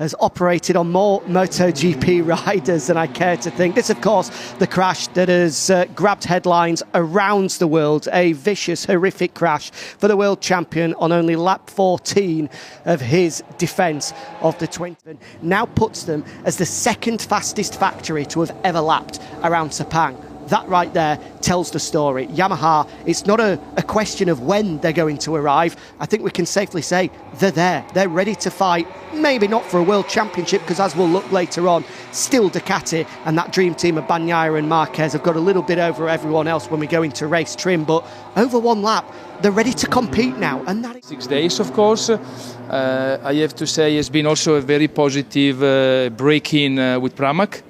has operated on more MotoGP riders than I care to think. This, of course, the crash that has grabbed headlines around the world. A vicious, horrific crash for the world champion on only lap 14 of his defence of the 20. Now puts them as the second fastest factory to have ever lapped around Sepang. That right there tells the story. Yamaha, it's not a question of when they're going to arrive. I think we can safely say they're there. They're ready to fight, maybe not for a world championship, because as we'll look later on, still Ducati and that dream team of Bagnaia and Marquez have got a little bit over everyone else when we go into race trim, but over one lap, they're ready to compete now. And that is 6 days, of course. I have to say it's been also a very positive break-in with Pramac,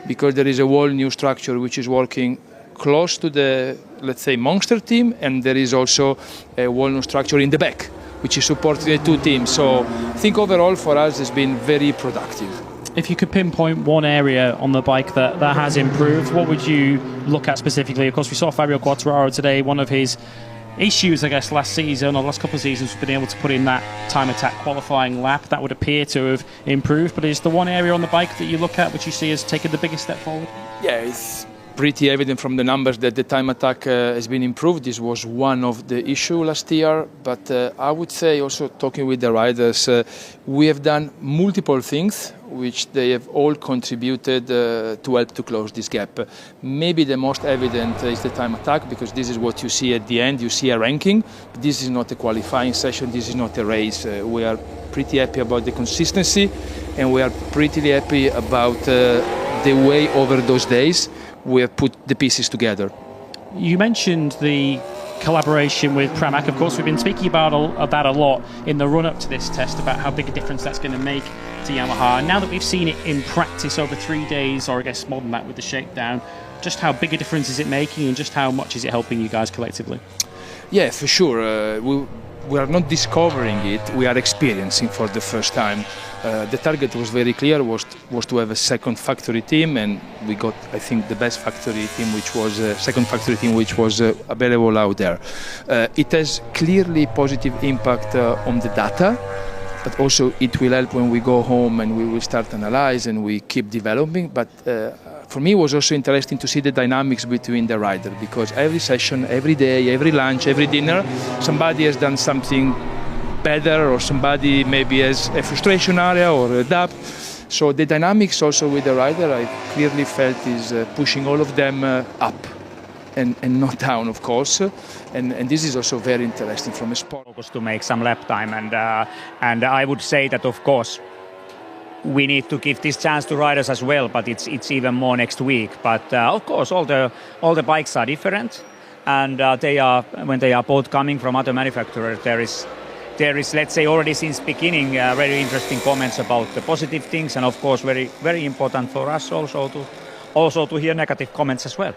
because there is a whole new structure which is working close to the, let's say, monster team, and there is also a whole new structure in the back, which is supporting the two teams. So I think overall for us it's been very productive. If you could pinpoint one area on the bike that has improved, what would you look at specifically? Of course, we saw Fabio Quartararo today. One of his issues, I guess, last season or last couple of seasons, has been able to put in that time attack qualifying lap. That would appear to have improved, but is the one area on the bike that you look at which you see has taken the biggest step forward? Yeah, it's pretty evident from the numbers that the time attack has been improved. This was one of the issues last year, but I would say also talking with the riders, we have done multiple things which they have all contributed to help to close this gap. Maybe the most evident is the time attack, because this is what you see at the end. You see a ranking. This is not a qualifying session. This is not a race. We are pretty happy about the consistency, and we are pretty happy about the way over those days we have put the pieces together. You mentioned the collaboration with Pramac. Of course, we've been speaking about that a lot in the run-up to this test, about how big a difference that's going to make to Yamaha. And now that we've seen it in practice over 3 days, or I guess more than that with the shakedown, just how big a difference is it making, and just how much is it helping you guys collectively? Yeah, for sure. We are not discovering it, we are experiencing for the first time. The target was very clear, was to have a second factory team, and we got, I think, the best factory team, which was second factory team which was available out there. It has clearly positive impact on the data, but also it will help when we go home and we will start analyze and we keep developing. But for me, it was also interesting to see the dynamics between the rider, because every session, every day, every lunch, every dinner, somebody has done something better, or somebody maybe has a frustration area or adapt. So the dynamics also with the rider, I clearly felt is pushing all of them up and not down, of course. And this is also very interesting from a sport. Focus to make some lap time, and I would say that, of course, we need to give this chance to riders as well, but it's even more next week. But of course, all the bikes are different, and when they are both coming from other manufacturers, there is, let's say, already since beginning, very interesting comments about the positive things, and of course, very very important for us also to hear negative comments as well.